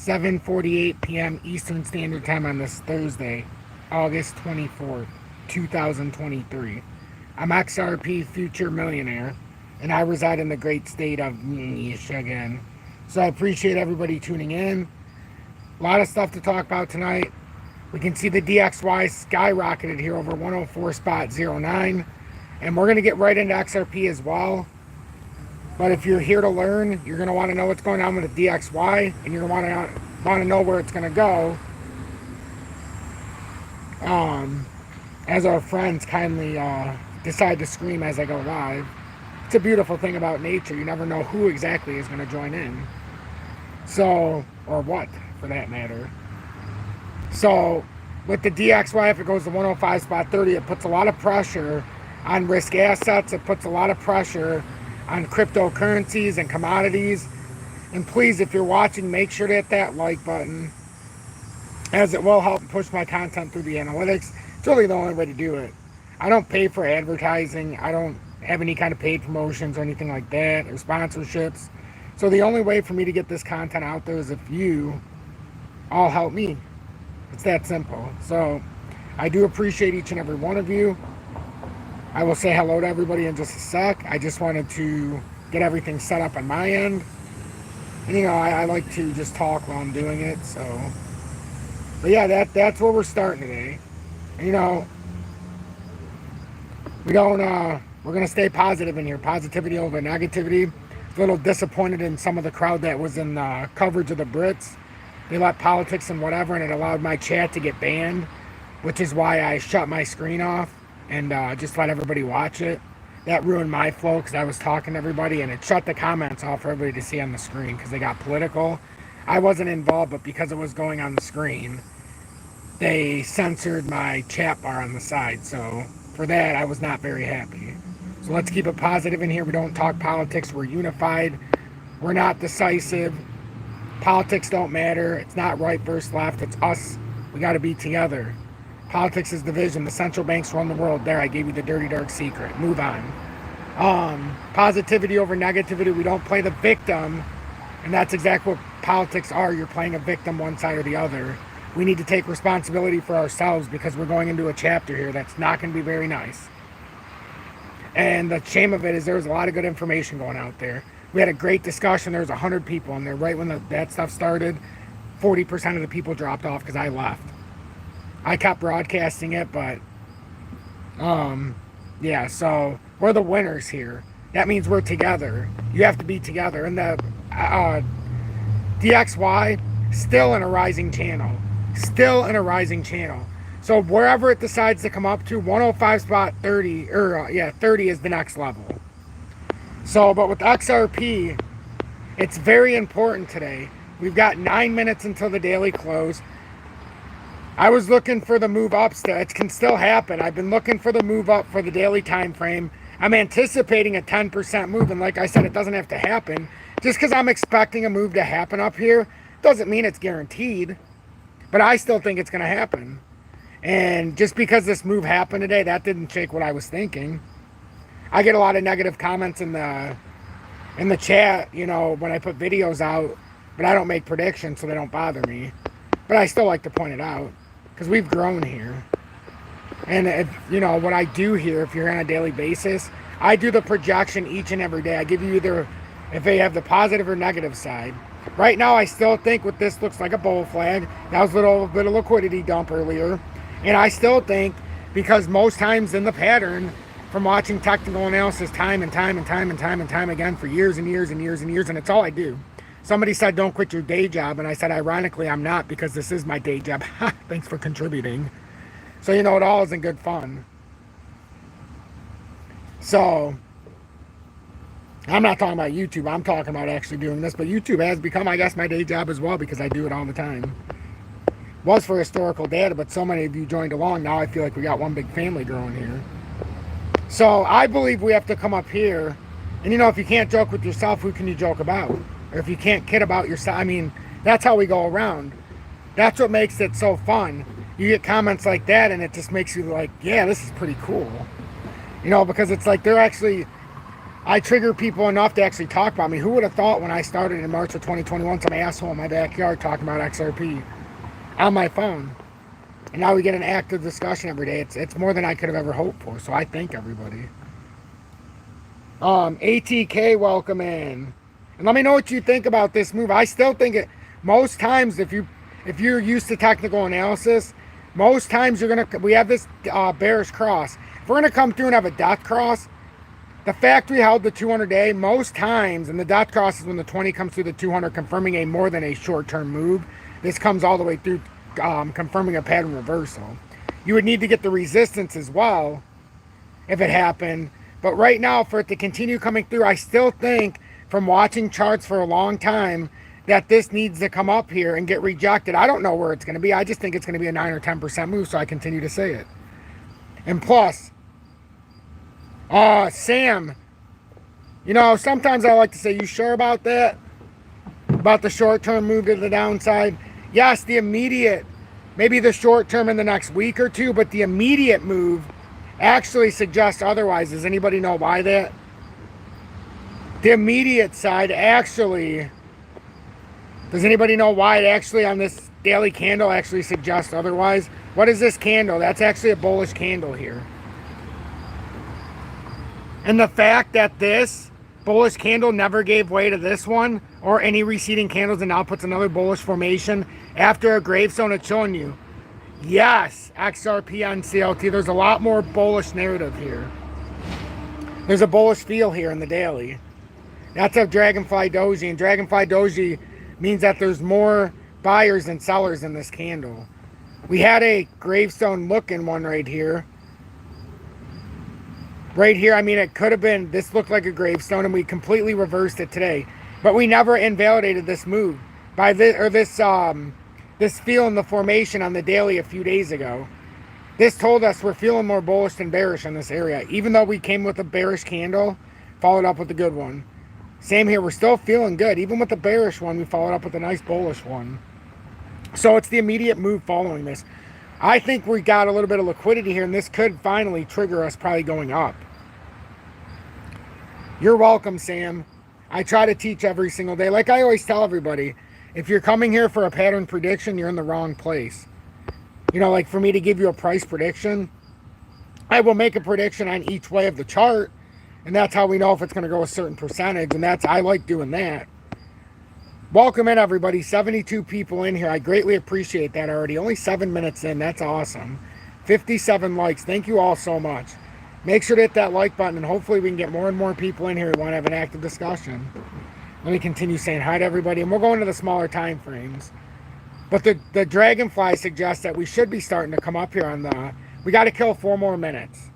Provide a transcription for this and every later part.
7:48 p.m. Eastern Standard Time on this Thursday, August 24th, 2023. I'm XRP Future Millionaire, and I reside in the great state of Michigan. So I appreciate everybody tuning in. A lot of stuff to talk about tonight. We can see the DXY skyrocketed here over 104.09, and we're going to get right into XRP as well. But if you're here to learn, you're going to want to know what's going on with the DXY, and you're going to want to know where it's going to go. As our friends kindly decide to scream as I go live. It's a beautiful thing about nature. You never know who exactly is going to join in. So, or what, for that matter. So, with the DXY, if it goes to 105.30, it puts a lot of pressure on risk assets. It puts a lot of pressure on cryptocurrencies and commodities. And please, if you're watching, make sure to hit that like button, as it will help push my content through the analytics. It's really the only way to do it. I don't pay for advertising. I don't have any kind of paid promotions or anything like that, or sponsorships. So the only way for me to get this content out there is if you all help me. It's that simple. So I do appreciate each and every one of you. I will say hello to everybody in just a sec. I just wanted to get everything set up on my end. And you know, I like to just talk while I'm doing it. So, but yeah, that's where we're starting today. And, you know, we're going to stay positive in here. Positivity over negativity. A little disappointed in some of the crowd that was in coverage of the BRICS. They let politics and whatever, and it allowed my chat to get banned, which is why I shut my screen off and just let everybody watch it. That ruined my flow because I was talking to everybody, and it shut the comments off for everybody to see on the screen because they got political. I wasn't involved, but because it was going on the screen, they censored my chat bar on the side. So for that, I was not very happy. So let's keep it positive in here. We don't talk politics. We're unified. We're not decisive. Politics don't matter. It's not right versus left. It's us. We got to be together. Politics is division. The central banks run the world. There, I gave you the dirty, dark secret. Move on. Positivity over negativity. We don't play the victim. And that's exactly what politics are. You're playing a victim one side or the other. We need to take responsibility for ourselves because we're going into a chapter here that's not going to be very nice. And the shame of it is there's a lot of good information going out there. We had a great discussion. There was 100 people in there. Right when that stuff started, 40% of the people dropped off because I left. I kept broadcasting it, but yeah, so we're the winners here. That means we're together. You have to be together. And the DXY, still in a rising channel. Still in a rising channel. So wherever it decides to come up to, 105.30, or 30 is the next level. So, but with XRP, it's very important today. We've got 9 minutes until the daily close. I was looking for the move up still. It can still happen. I've been looking for the move up for the daily time frame. I'm anticipating a 10% move, and like I said, it doesn't have to happen. Just because I'm expecting a move to happen up here doesn't mean it's guaranteed. But I still think it's going to happen. And just because this move happened today, that didn't shake what I was thinking. I get a lot of negative comments in the chat, you know, when I put videos out, but I don't make predictions, so they don't bother me. But I still like to point it out because we've grown here. And if, you know, what I do here, if you're on a daily basis, I do the projection each and every day. I give you either if they have the positive or negative side. Right now, I still think what this looks like a bull flag. That was a little bit of liquidity dump earlier. And I still think, because most times in the pattern, from watching technical analysis time and time again for years and years and years and years, and it's all I do. Somebody said, don't quit your day job, and I said, ironically, I'm not, because this is my day job. Thanks for contributing. So, you know, it all isn't good fun. So, I'm not talking about YouTube. I'm talking about actually doing this, but YouTube has become, I guess, my day job as well, because I do it all the time. Was for historical data, but so many of you joined along. Now I feel like we got one big family growing here. So I believe we have to come up here, and you know, if you can't joke with yourself, who can you joke about? Or if you can't kid about yourself, I mean, that's how we go around. That's what makes it so fun. You get comments like that, and it just makes you like, yeah, this is pretty cool. You know, because it's like they're actually, I trigger people enough to actually talk about me. Who would have thought when I started in March of 2021, some asshole in my backyard talking about XRP on my phone? And now we get an active discussion every day. It's more than I could have ever hoped for. So I thank everybody. ATK, welcome in. And let me know what you think about this move. I still think it, most times, if you're used to technical analysis, most times we have this bearish cross. If we're gonna come through and have a death cross, the fact we held the 200-day, most times, and the death cross is when the 20 comes through the 200, confirming a more than a short-term move. This comes all the way through, confirming a pattern reversal. You would need to get the resistance as well if it happened. But right now, for it to continue coming through, I still think, from watching charts for a long time, that this needs to come up here and get rejected. I don't know where it's going to be. I just think it's going to be a 9 or 10% move, so I continue to say it. And plus, Sam, you know, sometimes I like to say, you sure about that? About the short-term move to the downside? Yes, the immediate, maybe the short-term in the next week or two, but the immediate move actually suggests otherwise. Does anybody know why that? The immediate side actually, does anybody know why it actually on this daily candle actually suggests otherwise? What is this candle? That's actually a bullish candle here. And the fact that this bullish candle never gave way to this one or any receding candles and now puts another bullish formation after a gravestone, it's showing you, yes, XRP on CLT, there's a lot more bullish narrative here. There's a bullish feel here in the daily. That's a Dragonfly Doji, and Dragonfly Doji means that there's more buyers than sellers in this candle. We had a gravestone looking one right here. Right here, I mean, it could have been, this looked like a gravestone, and we completely reversed it today. But we never invalidated this move by this, or this feel in the formation on the daily a few days ago. This told us we're feeling more bullish than bearish in this area. Even though we came with a bearish candle, followed up with a good one. Same here, we're still feeling good. Even with the bearish one, we followed up with a nice bullish one. So it's the immediate move following this. I think we got a little bit of liquidity here, and this could finally trigger us probably going up. You're welcome, Sam. I try to teach every single day. Like I always tell everybody, if you're coming here for a pattern prediction, you're in the wrong place. You know, like for me to give you a price prediction, I will make a prediction on each way of the chart, and that's how we know if it's going to go a certain percentage, and I like doing that. Welcome in, everybody. 72 people in here. I greatly appreciate that already. Only 7 minutes in. That's awesome. 57 likes. Thank you all so much. Make sure to hit that like button, and hopefully we can get more and more people in here who want to have an active discussion. Let me continue saying hi to everybody, and we'll go into the smaller time frames. But the Dragonfly suggests that we should be starting to come up here on the... We got to kill 4 more minutes.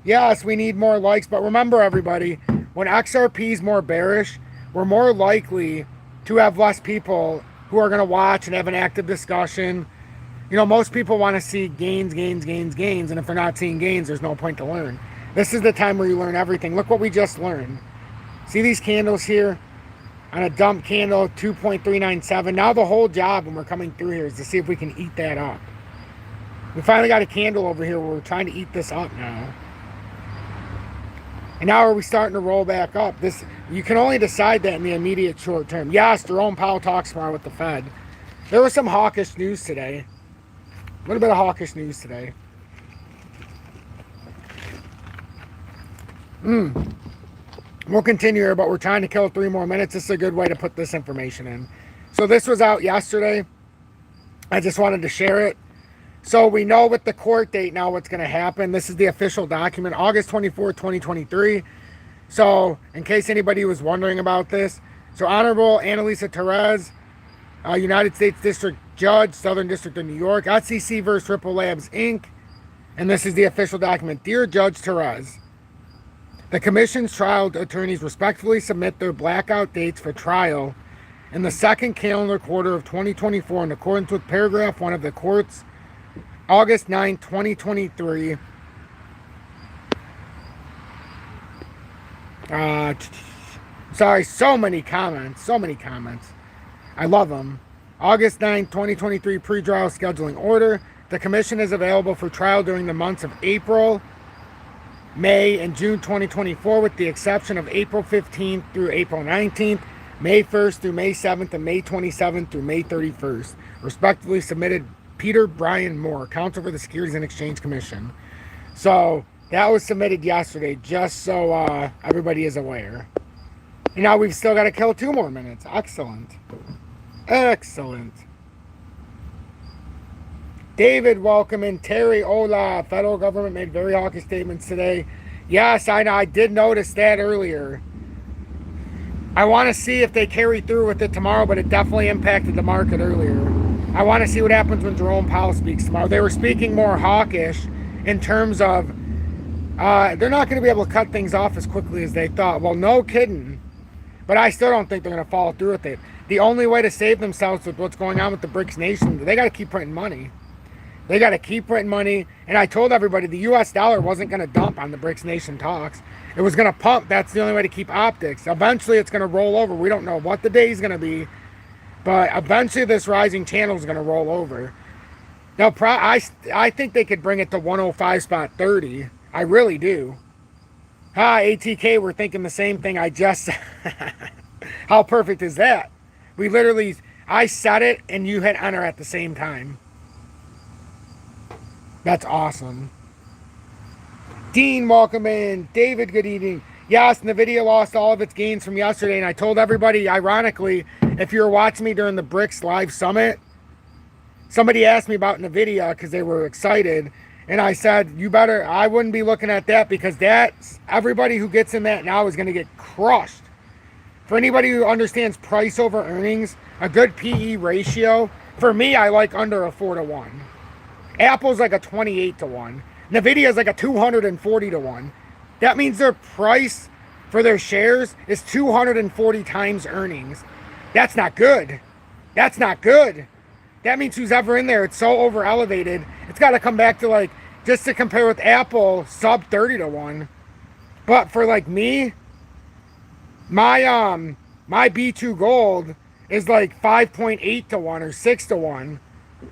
Yes, we need more likes, but remember, everybody, when XRP is more bearish, we're more likely to have less people who are going to watch and have an active discussion. You know, most people want to see gains, gains, gains, gains, and if they're not seeing gains, there's no point to learn. This is the time where you learn everything. Look what we just learned. See these candles here? On a dump candle, 2.397. Now the whole job when we're coming through here is to see if we can eat that up. We finally got a candle over here where we're trying to eat this up now. And now are we starting to roll back up? This, you can only decide that in the immediate short term. Yes, Jerome Powell talks tomorrow with the Fed. There was some hawkish news today. A little bit of hawkish news today. We'll continue here, but we're trying to kill 3 more minutes. This is a good way to put this information in. So this was out yesterday. I just wanted to share it. So we know with the court date now what's going to happen. This is the official document, August 24th, 2023. So in case anybody was wondering about this, so Honorable Annalisa Perez, United States District Judge, Southern District of New York, SEC versus Ripple Labs, Inc. And this is the official document. Dear Judge Perez, the Commission's trial attorneys respectfully submit their blackout dates for trial in the second calendar quarter of 2024 in accordance with paragraph 1 of the court's August 9, 2023. Sorry, so many comments. I love them. August 9, 2023 pre-trial scheduling order. The commission is available for trial during the months of April May and June 2024, with the exception of April 15th through April 19th, May 1st through May 7th, and May 27th through May 31st, respectively submitted Peter Brian Moore, counsel for the Securities and Exchange Commission. So that was submitted yesterday, just so everybody is aware. And now we've still got to kill 2 more minutes. Excellent. Excellent. David, welcome in. Terry, hola. Federal government made very hawkish statements today. Yes, I know. I did notice that earlier. I want to see if they carry through with it tomorrow, but it definitely impacted the market earlier. I want to see what happens when Jerome Powell speaks tomorrow. They were speaking more hawkish in terms of they're not going to be able to cut things off as quickly as they thought. Well, no kidding. But I still don't think they're going to follow through with it. The only way to save themselves with what's going on with the BRICS nations, they got to keep printing money. They got to keep printing money. And I told everybody the U.S. dollar wasn't going to dump on the BRICS nation talks. It was going to pump. That's the only way to keep optics. Eventually, it's going to roll over. We don't know what the day is going to be. But eventually, this rising channel is going to roll over. Now, I think they could bring it to 105.30. I really do. ATK, we're thinking the same thing I just said. How perfect is that? We literally, I said it and you hit enter at the same time. That's awesome. Dean, welcome in. David, good evening. Yes, NVIDIA lost all of its gains from yesterday, and I told everybody, ironically, if you were watching me during the BRICS Live Summit, somebody asked me about NVIDIA because they were excited, and I said, I wouldn't be looking at that because everybody who gets in that now is going to get crushed. For anybody who understands price over earnings, a good PE ratio, for me, I like under a 4-to-1. Apple's like a 28-to-1. NVIDIA is like a 240-to-1. That means their price for their shares is 240 times earnings. That's not good. That's not good. That means who's ever in there, it's so over elevated. It's got to come back to like, just to compare with Apple, sub 30-to-1. But for like me, my B2 Gold is like 5.8-to-1 or 6-to-1.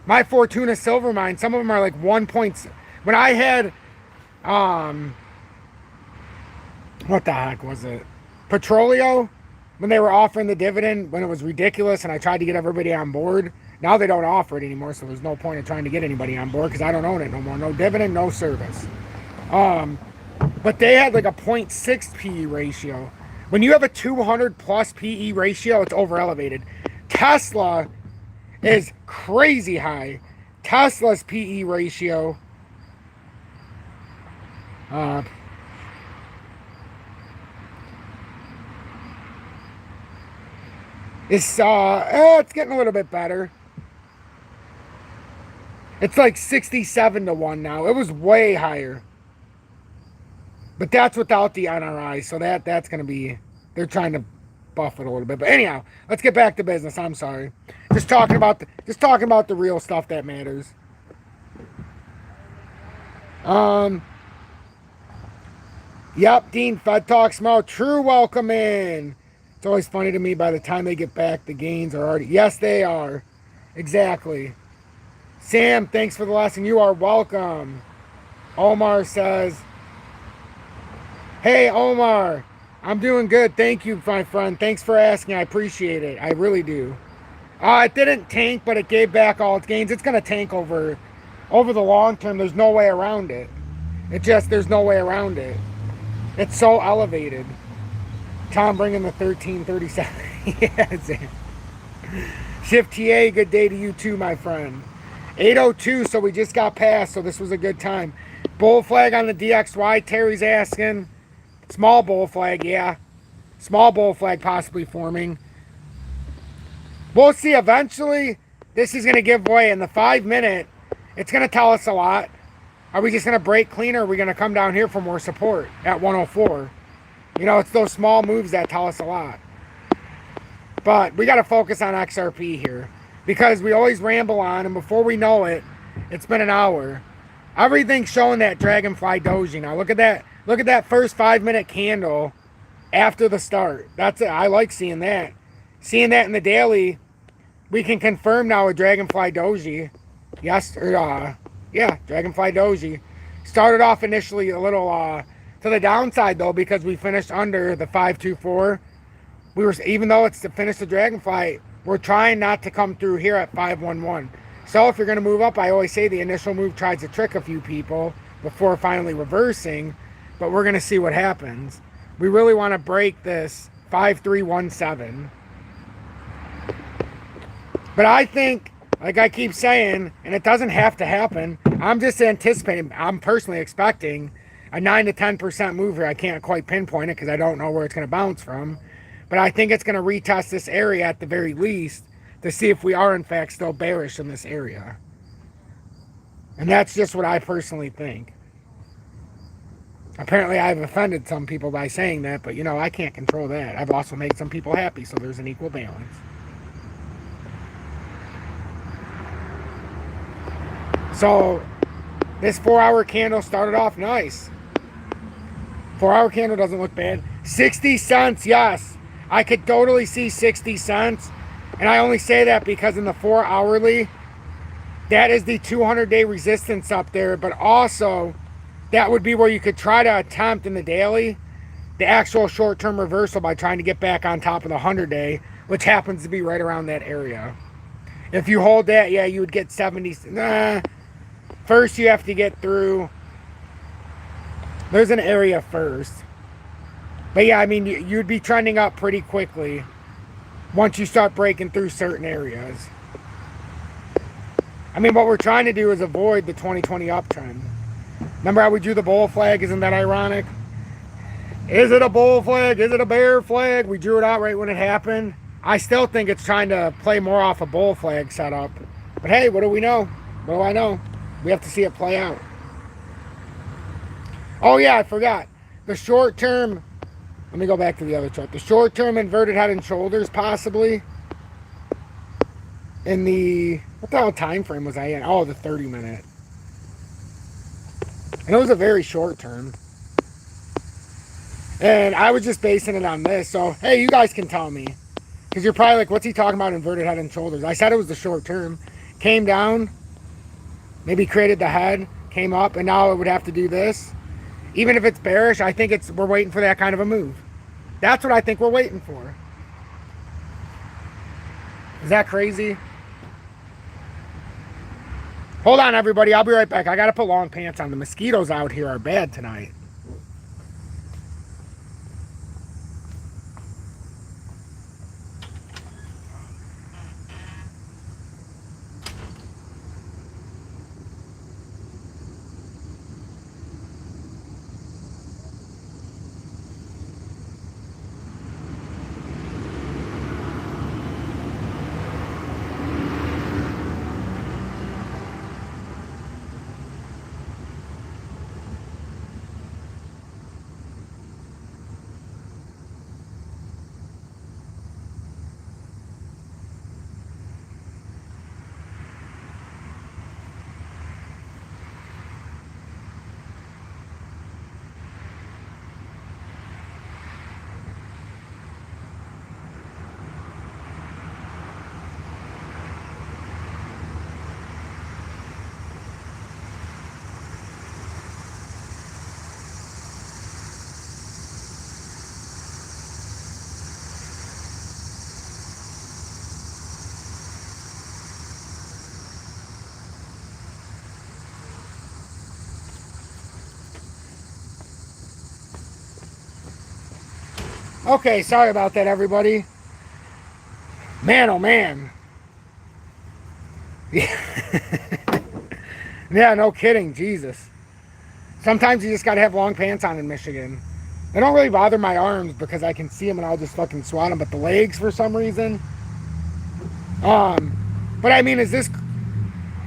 My Fortuna Silver Mine, some of them are like 1 point. When I had, what the heck was it? Petroleo, when they were offering the dividend, when it was ridiculous and I tried to get everybody on board. Now they don't offer it anymore, so there's no point in trying to get anybody on board because I don't own it no more. No dividend, no service. But they had like a 0.6 PE ratio. When you have a 200 plus PE ratio, it's over elevated. Tesla is crazy high. Tesla's PE ratio is it's getting a little bit better. It's like 67-to-1 now. It was way higher. But that's without the NRI, so that's going to be, they're trying to buff it a little bit. But anyhow, let's get back to business. I'm sorry. Just talking about the real stuff that matters. Yep, Dean, Fed Talk Small. True, welcome in. It's always funny to me by the time they get back, the gains are already, yes, they are. Exactly. Sam, thanks for the lesson. You are welcome. Omar says, hey, Omar, I'm doing good. Thank you, my friend. Thanks for asking. I appreciate it. I really do. It didn't tank, but it gave back all its gains. It's going to tank over the long term. There's no way around it. There's no way around it. It's so elevated. Tom bringing the 1337. Yes. Shift TA, good day to you too, my friend. 802, so we just got past, so this was a good time. Bull flag on the DXY, Terry's asking. Small bull flag, yeah. Small bull flag possibly forming. We'll see eventually. This is going to give way in the 5-minute. It's going to tell us a lot. Are we just going to break clean, or are we going to come down here for more support at 104? You know, it's those small moves that tell us a lot. But we got to focus on XRP here, because we always ramble on, and before we know it, it's been an hour. Everything's showing that Dragonfly Doji now. Look at that. Look at that first 5-minute candle after the start. That's it. I like seeing that. Seeing that in the daily, we can confirm now with Dragonfly Doji. Yes, yeah, Dragonfly Doji. Started off initially a little to the downside though, because we finished under the 524. We were, even though it's to finish the dragonfly, we're trying not to come through here at 511. So if you're going to move up, I always say the initial move tries to trick a few people before finally reversing, but we're going to see what happens. We really want to break this 5317. But I think, like I keep saying, and it doesn't have to happen, I'm just anticipating, I'm personally expecting a 9 to 10% move here. I can't quite pinpoint it because I don't know where it's going to bounce from. But I think it's going to retest this area at the very least to see if we are in fact still bearish in this area. And that's just what I personally think. Apparently I've offended some people by saying that, but you know, I can't control that. I've also made some people happy, so there's an equal balance. So this 4-hour candle started off nice. 4-hour candle doesn't look bad. 60 cents, yes. I could totally see 60 cents. And I only say that because in the 4-hourly, that is the 200-day resistance up there. But also, that would be where you could try to attempt in the daily the actual short-term reversal by trying to get back on top of the 100-day, which happens to be right around that area. If you hold that, yeah, you would get 70. Nah. First, you have to get through. There's an area first. But yeah, I mean, you'd be trending up pretty quickly once you start breaking through certain areas. I mean, what we're trying to do is avoid the 2020 uptrend. Remember how we drew the bull flag? Isn't that ironic? Is it a bull flag? Is it a bear flag? We drew it out right when it happened. I still think it's trying to play more off a bull flag setup. But hey, what do we know? What do I know? We have to see it play out. Oh yeah, I forgot. The short term, let me go back to the other chart. The short term inverted head and shoulders possibly. In the, what the hell time frame was I in? Oh, the 30 minute. And it was a very short term. And I was just basing it on this. So, hey, you guys can tell me. Because you're probably like, what's he talking about inverted head and shoulders? I said it was the short term. Came down. Maybe created the head. Came up. And now it would have to do this. Even if it's bearish, I think we're waiting for that kind of a move. That's what I think we're waiting for. Is that crazy? Hold on, everybody. I'll be right back. I got to put long pants on. The mosquitoes out here are bad tonight. Okay, sorry about that, everybody. Man, oh man. Yeah, no kidding, Jesus. Sometimes you just gotta have long pants on in Michigan. They don't really bother my arms because I can see them and I'll just fucking swat them, but the legs for some reason. But I mean, is this,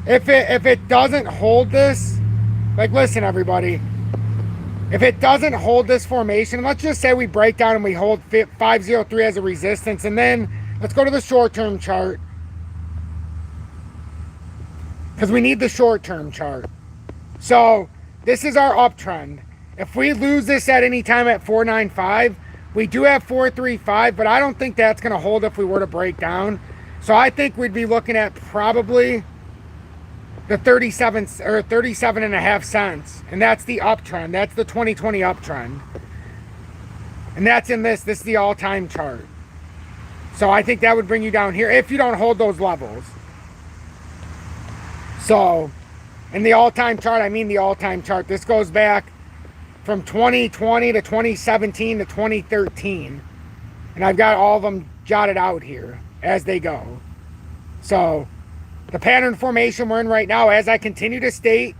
if it doesn't hold this, like listen everybody, if it doesn't hold this formation, let's just say we break down and we hold 503 as a resistance, and then let's go to the short-term chart. Because we need the short-term chart. So, this is our uptrend. If we lose this at any time at 495, we do have 435, but I don't think that's going to hold if we were to break down. So I think we'd be looking at probably the 37 or 37 and a half cents, and that's the uptrend. That's the 2020 uptrend, and that's in this is the all-time chart. So I think that would bring you down here if you don't hold those levels. So in the all-time chart, I mean the all-time chart, this goes back from 2020 to 2017 to 2013, and I've got all of them jotted out here as they go. So the pattern formation we're in right now, as I continue to state,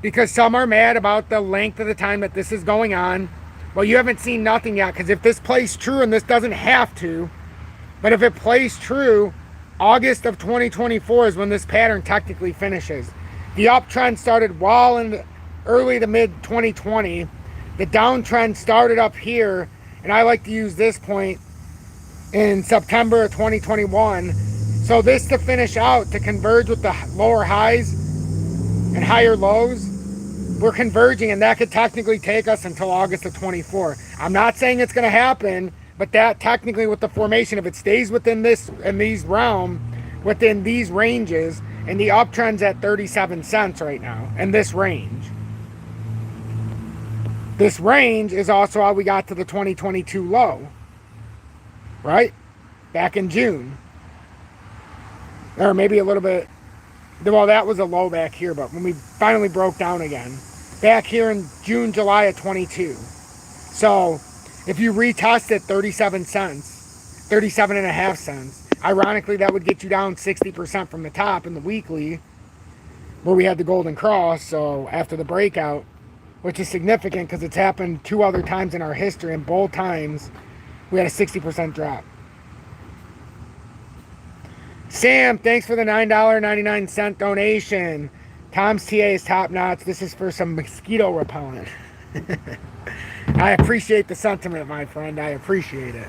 because some are mad about the length of the time that this is going on. Well, you haven't seen nothing yet, because if this plays true, and this doesn't have to, but if it plays true, August of 2024 is when this pattern technically finishes. The uptrend started well in early to mid 2020. The downtrend started up here, and I like to use this point in September of 2021. So this to finish out, to converge with the lower highs and higher lows, we're converging, and that could technically take us until August of 24. I'm not saying it's going to happen, but that technically with the formation, if it stays within this and these realm, within these ranges, and the uptrend's at 37 cents right now, and this range. This range is also how we got to the 2022 low, right? Back in June. Or maybe a little bit, well, that was a low back here, but when we finally broke down again, back here in June, July of 22. So if you retest it 37 cents, 37 and a half cents, ironically, that would get you down 60% from the top in the weekly, where we had the golden cross. So after the breakout, which is significant because it's happened 2 other times in our history, and both times we had a 60% drop. Sam, thanks for the $9.99 donation. Tom's TA is top notch. This is for some mosquito repellent. I appreciate the sentiment, my friend. I appreciate it.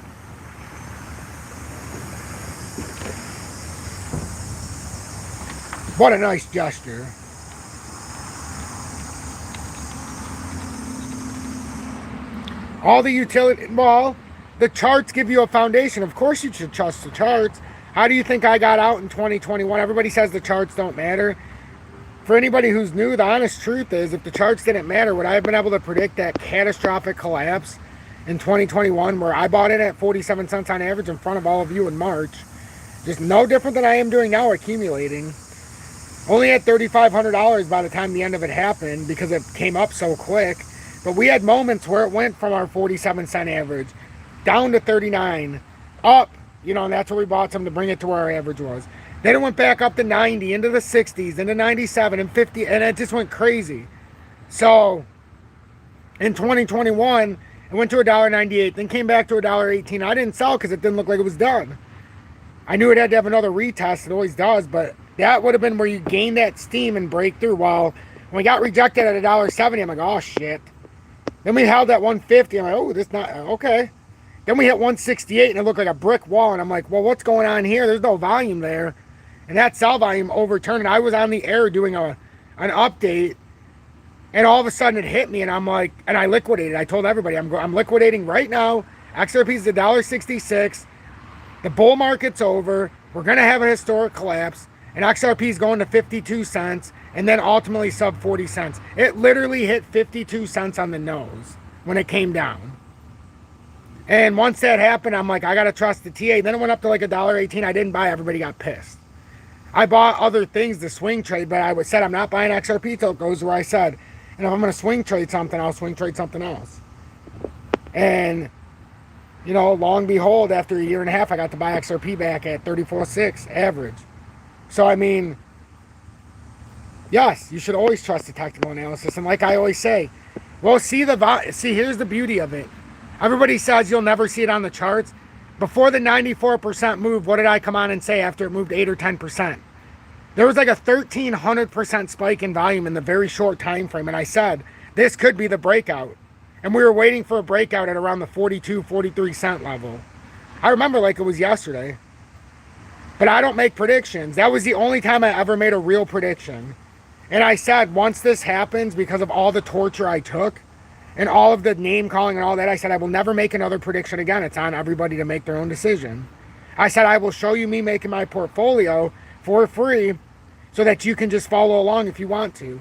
What a nice gesture. All the utility, well, the charts give you a foundation. Of course you should trust the charts. How do you think I got out in 2021? Everybody says the charts don't matter. For anybody who's new, the honest truth is, if the charts didn't matter, would I have been able to predict that catastrophic collapse in 2021 where I bought it at 47 cents on average in front of all of you in March? Just no different than I am doing now, accumulating. Only at $3,500 by the time the end of it happened because it came up so quick. But we had moments where it went from our 47 cent average down to 39, up, and that's where we bought some to bring it to where our average was. Then it went back up to 90, into the 60s, into 97 and 50, and it just went crazy. So in 2021, it went to $1.98, then came back to $1.18. I didn't sell because it didn't look like it was done. I knew it had to have another retest. It always does, but that would have been where you gain that steam and break through. Well, when we got rejected at $1.70, I'm like, oh shit. Then we held at 150. I'm like, oh, this not okay. Then we hit 168 and it looked like a brick wall. And I'm like, well, what's going on here? There's no volume there. And that sell volume overturned. And I was on the air doing an update. And all of a sudden it hit me. And I'm like, and I liquidated. I told everybody, I'm liquidating right now. XRP is $1.66. The bull market's over. We're going to have a historic collapse. And XRP is going to 52 cents. And then ultimately sub 40 cents. It literally hit 52 cents on the nose when it came down. And once that happened, I'm like, I got to trust the TA. Then it went up to like $1.18. I didn't buy. Everybody got pissed. I bought other things to swing trade, but I said I'm not buying XRP till it goes where I said. And if I'm going to swing trade something, I'll swing trade something else. And, long and behold, after a year and a half, I got to buy XRP back at 34.6 average. So, I mean, yes, you should always trust the technical analysis. And like I always say, well, see, here's the beauty of it. Everybody says you'll never see it on the charts. Before the 94% move, what did I come on and say after it moved 8 or 10%? There was like a 1,300% spike in volume in the very short time frame. And I said, this could be the breakout. And we were waiting for a breakout at around the 42, 43 cent level. I remember like it was yesterday. But I don't make predictions. That was the only time I ever made a real prediction. And I said, once this happens, because of all the torture I took, and all of the name calling and all that, I said, I will never make another prediction again. It's on everybody to make their own decision. I said, I will show you me making my portfolio for free so that you can just follow along if you want to.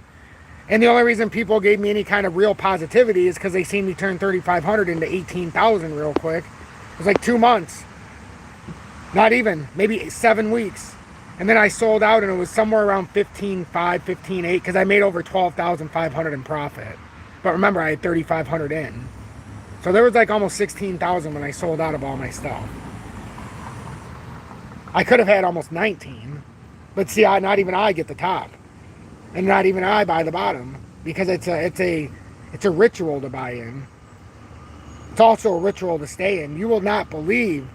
And the only reason people gave me any kind of real positivity is because they seen me turn 3,500 into 18,000 real quick. It was like 2 months. Not even, maybe 7 weeks. And then I sold out and it was somewhere around 15.5, 15.8 because I made over 12,500 in profit. But remember, I had 3,500 in. So there was like almost 16,000 when I sold out of all my stuff. I could have had almost 19. But see, not even I get the top. And not even I buy the bottom. Because it's a ritual to buy in. It's also a ritual to stay in. You will not believe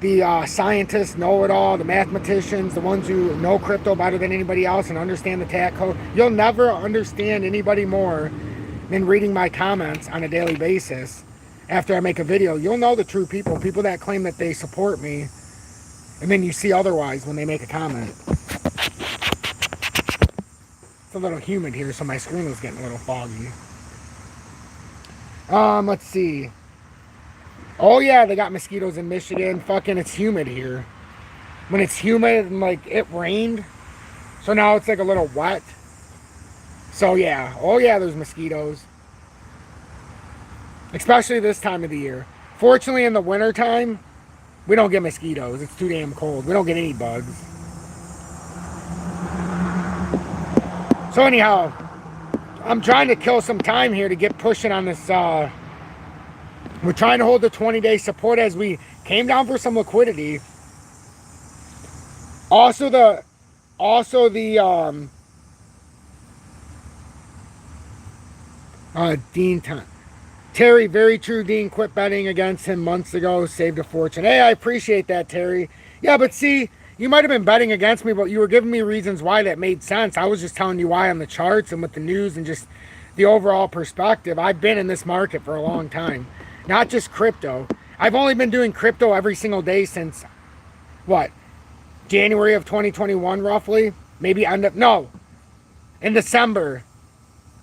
the scientists, know-it-all, the mathematicians, the ones who know crypto better than anybody else and understand the tax code. You'll never understand anybody more than reading my comments on a daily basis after I make a video. You'll know the true people that claim that they support me, and then you see otherwise when they make a comment. It's a little humid here, so my screen was getting a little foggy. Let's see. Oh yeah, they got mosquitoes in Michigan. Fucking, it's humid here. When it's humid and like it rained, so now it's like a little wet. So yeah, oh yeah, there's mosquitoes. Especially this time of the year. Fortunately, in the winter time, we don't get mosquitoes. It's too damn cold. We don't get any bugs. So anyhow, I'm trying to kill some time here to get pushing on this. We're trying to hold the 20-day support as we came down for some liquidity. Also the Dean Terry, very true. Dean quit betting against him months ago, saved a fortune. Hey, I appreciate that, Terry. Yeah, but see, you might have been betting against me, but you were giving me reasons why that made sense. I was just telling you why on the charts and with the news and just the overall perspective. I've been in this market for a long time. Not just crypto. I've only been doing crypto every single day since, what, January of 2021 roughly? Maybe in December.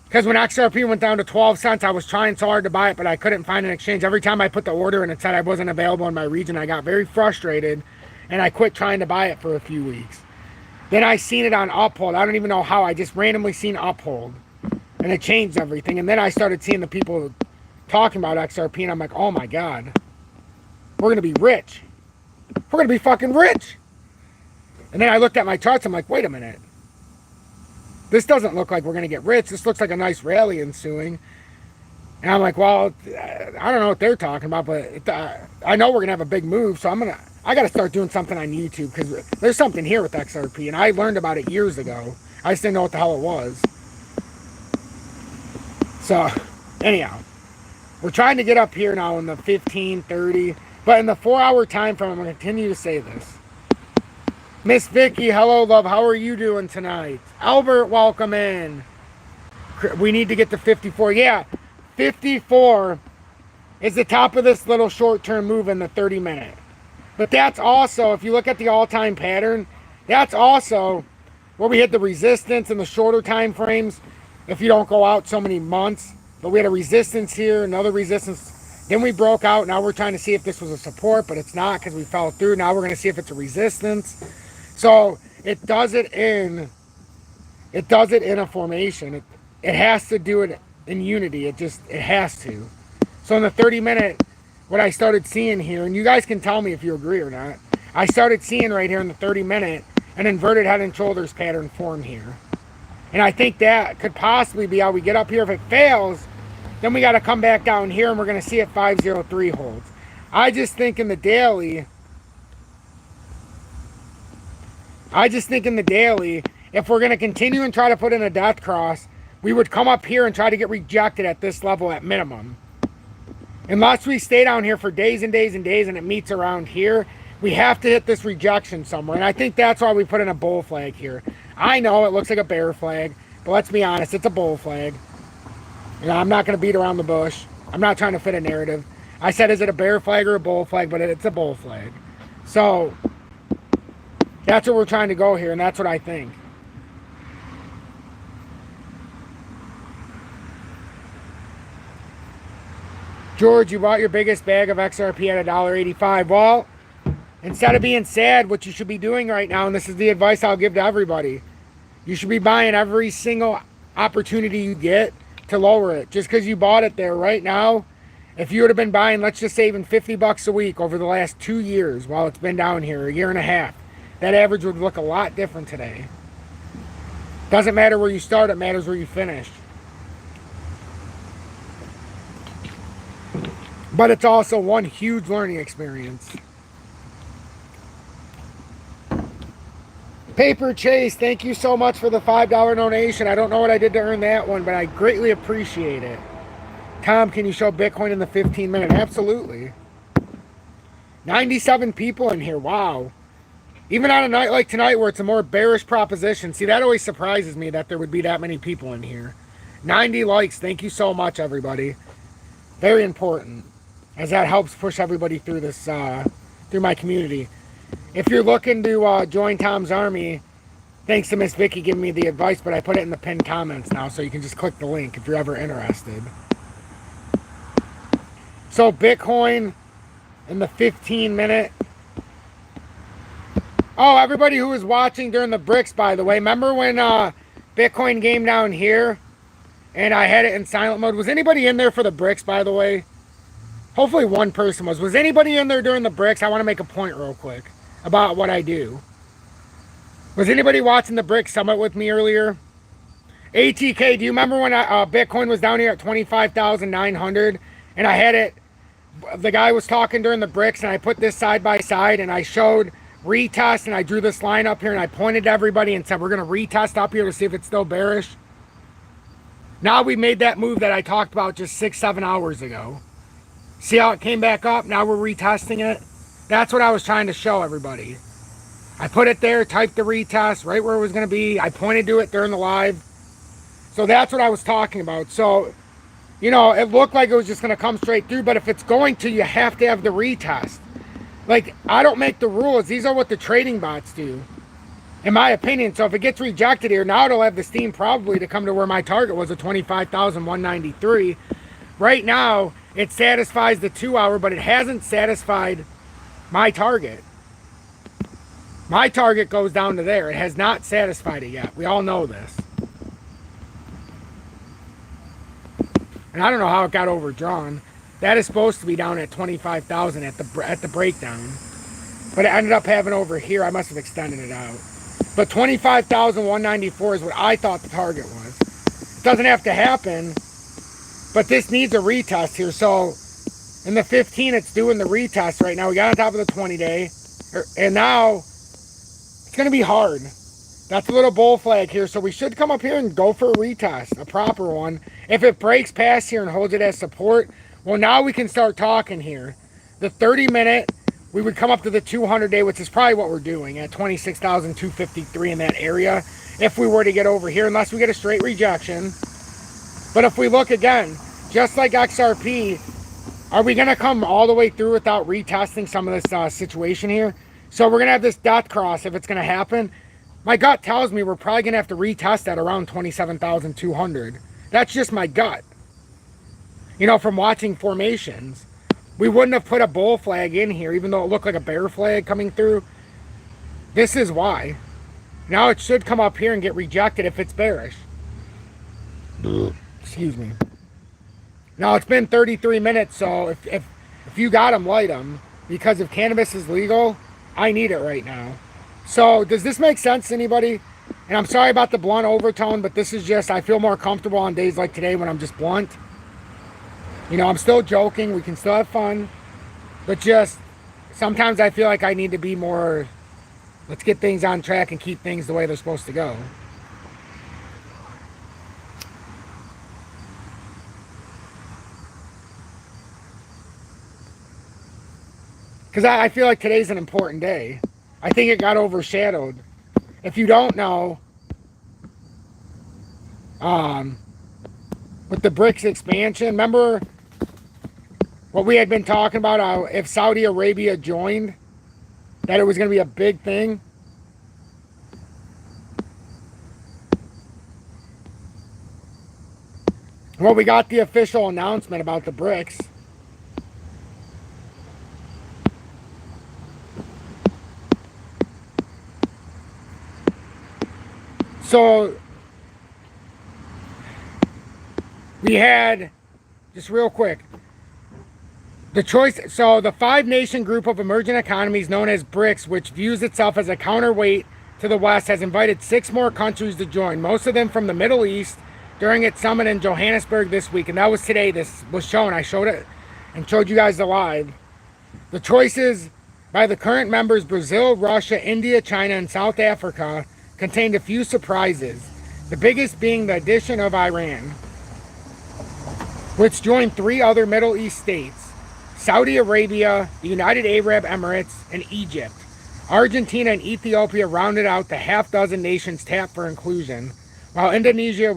Because when XRP went down to 12 cents, I was trying so hard to buy it, but I couldn't find an exchange. Every time I put the order and it said I wasn't available in my region, I got very frustrated, and I quit trying to buy it for a few weeks. Then I seen it on Uphold. I don't even know how. I just randomly seen Uphold, and it changed everything. And then I started seeing the people talking about XRP, and I'm like, oh my God, we're gonna be rich. We're gonna be fucking rich. And then I looked at my charts, I'm like, wait a minute. This doesn't look like we're gonna get rich. This looks like a nice rally ensuing. And I'm like, well, I don't know what they're talking about, but I know we're gonna have a big move, so I gotta start doing something on YouTube, because there's something here with XRP, and I learned about it years ago. I just didn't know what the hell it was. So, anyhow. We're trying to get up here now in the 15, 30, but in the 4-hour time frame, I'm going to continue to say this. Miss Vicky, hello, love. How are you doing tonight? Albert, welcome in. We need to get to 54. Yeah, 54 is the top of this little short-term move in the 30-minute. But that's also, if you look at the all-time pattern, that's also where we hit the resistance in the shorter time frames if you don't go out so many months. But we had a resistance here, another resistance. Then we broke out. Now we're trying to see if this was a support, but it's not because we fell through. Now we're going to see if it's a resistance. So it does it in a formation. It has to do it in unity. It has to. So in the 30-minute, what I started seeing here, and you guys can tell me if you agree or not, I started seeing right here in the 30-minute an inverted head and shoulders pattern form here. And I think that could possibly be how we get up here. If it fails, then we got to come back down here, and we're going to see if 503 holds. I just think in the daily, if we're going to continue and try to put in a death cross, we would come up here and try to get rejected at this level at minimum. Unless we stay down here for days and days and days and it meets around here, we have to hit this rejection somewhere. And I think that's why we put in a bull flag here. I know it looks like a bear flag, but let's be honest, it's a bull flag. You know, I'm not going to beat around the bush. I'm not trying to fit a narrative. I said, is it a bear flag or a bull flag? But it's a bull flag. So that's where we're trying to go here, and that's what I think. George, you bought your biggest bag of XRP at $1.85. Well, instead of being sad, what you should be doing right now, and this is the advice I'll give to everybody, You should be buying every single opportunity you get to lower it. Just because you bought it there right now, if you would have been buying, let's just say even 50 bucks a week over the last 2 years while it's been down here, a year and a half, that average would look a lot different today. Doesn't matter where you start, it matters where you finish. But it's also one huge learning experience. Paper Chase, thank you so much for the $5 donation. I don't know what I did to earn that one, but I greatly appreciate it. Tom, can you show Bitcoin in the 15-minute? Absolutely. 97 people in here. Wow. Even on a night like tonight where it's a more bearish proposition. See, that always surprises me that there would be that many people in here. 90 likes. Thank you so much, everybody. Very important, as that helps push everybody through this, through my community. If you're looking to join Tom's Army, thanks to Miss Vicky giving me the advice, but I put it in the pinned comments now, so you can just click the link if you're ever interested. So Bitcoin in the 15-minute. Oh, everybody who was watching during the BRICS, by the way, remember when Bitcoin came down here and I had it in silent mode? Was anybody in there for the BRICS, by the way? Hopefully one person was. Was anybody in there during the BRICS? I want to make a point real quick about what I do. Was anybody watching the BRICS Summit with me earlier? ATK, do you remember when Bitcoin was down here at 25,900 and I had it, the guy was talking during the BRICS and I put this side by side and I showed retest and I drew this line up here and I pointed to everybody and said we're going to retest up here to see if it's still bearish. Now we made that move that I talked about just 6-7 hours ago. See how it came back up? Now we're retesting it. That's what I was trying to show everybody. I put it there, typed the retest right where it was going to be. I pointed to it during the live. So that's what I was talking about. So, you know, it looked like it was just going to come straight through, but if it's going to, you have to have the retest. Like, I don't make the rules. These are what the trading bots do, in my opinion. So if it gets rejected here, now it'll have the steam probably to come to where my target was at 25,193. Right now, it satisfies the 2-hour, but it hasn't satisfied my target. My target goes down to there. It has not satisfied it yet. We all know this. And I don't know how it got overdrawn. That is supposed to be down at 25,000 at the breakdown. But it ended up having over here. I must have extended it out. But 25,194 is what I thought the target was. It doesn't have to happen. But this needs a retest here. So in the 15, it's doing the retest right now. We got on top of the 20-day. And now it's going to be hard. That's a little bull flag here. So we should come up here and go for a retest, a proper one. If it breaks past here and holds it as support, well, now we can start talking here. The 30-minute, we would come up to the 200-day, which is probably what we're doing at 26,253 in that area. If we were to get over here, unless we get a straight rejection. But if we look again, just like XRP, are we going to come all the way through without retesting some of this situation here? So we're going to have this death cross if it's going to happen. My gut tells me we're probably going to have to retest at around 27,200. That's just my gut. You know, from watching formations. We wouldn't have put a bull flag in here, even though it looked like a bear flag coming through. This is why. Now it should come up here and get rejected if it's bearish. Excuse me. Now it's been 33 minutes, so if you got them, light them. Because if cannabis is legal, I need it right now. So does this make sense to anybody? And I'm sorry about the blunt overtone, but this is just, I feel more comfortable on days like today when I'm just blunt. You know, I'm still joking. We can still have fun. But just, sometimes I feel like I need to be more, let's get things on track and keep things the way they're supposed to go. Because I feel like today's an important day. I think it got overshadowed. If you don't know, with the BRICS expansion, remember what we had been talking about, if Saudi Arabia joined, that it was going to be a big thing? Well, we got the official announcement about the BRICS. So we had, just real quick, the choice. So the 5-nation group of emerging economies known as BRICS, which views itself as a counterweight to the West, has invited 6 more countries to join, most of them from the Middle East, during its summit in Johannesburg this week. And that was today. This was shown. I showed it and showed you guys the live. The choices by the current members, Brazil, Russia, India, China, and South Africa, contained a few surprises. The biggest being the addition of Iran, which joined 3 other Middle East states: Saudi Arabia, the United Arab Emirates, and Egypt. Argentina and Ethiopia rounded out the half-dozen nations tapped for inclusion, while Indonesia,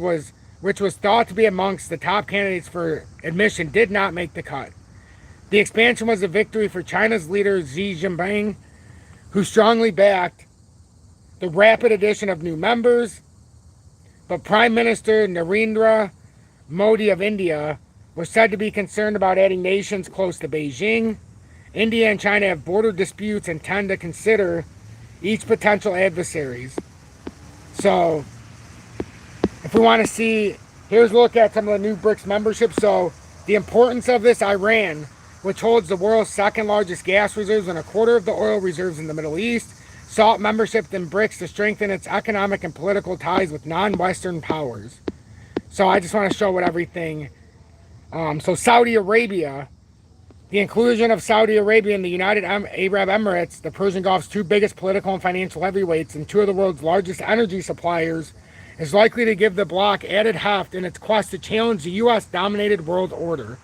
which was thought to be amongst the top candidates for admission, did not make the cut. The expansion was a victory for China's leader Xi Jinping, who strongly backed the rapid addition of new members, but Prime Minister Narendra Modi of India was said to be concerned about adding nations close to Beijing. India and China have border disputes and tend to consider each potential adversaries. So, if we want to see, here's a look at some of the new BRICS membership. So, the importance of this: Iran, which holds the world's second largest gas reserves and a quarter of the oil reserves in the Middle East, sought membership in BRICS to strengthen its economic and political ties with non-Western powers. So I just want to show what everything. So Saudi Arabia, the inclusion of Saudi Arabia and the United Arab Emirates, the Persian Gulf's 2 biggest political and financial heavyweights and 2 of the world's largest energy suppliers, is likely to give the bloc added heft in its quest to challenge the U.S.-dominated world order.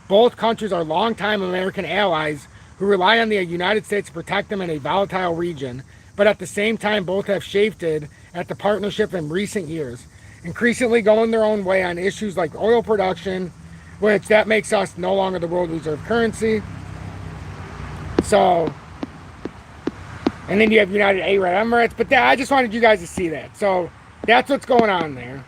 Both countries are longtime American allies who rely on the United States to protect them in a volatile region, but at the same time both have shafted at the partnership in recent years, increasingly going their own way on issues like oil production, which that makes us no longer the world reserve currency. So, and then you have United Arab Emirates, but I just wanted you guys to see that. So that's what's going on there.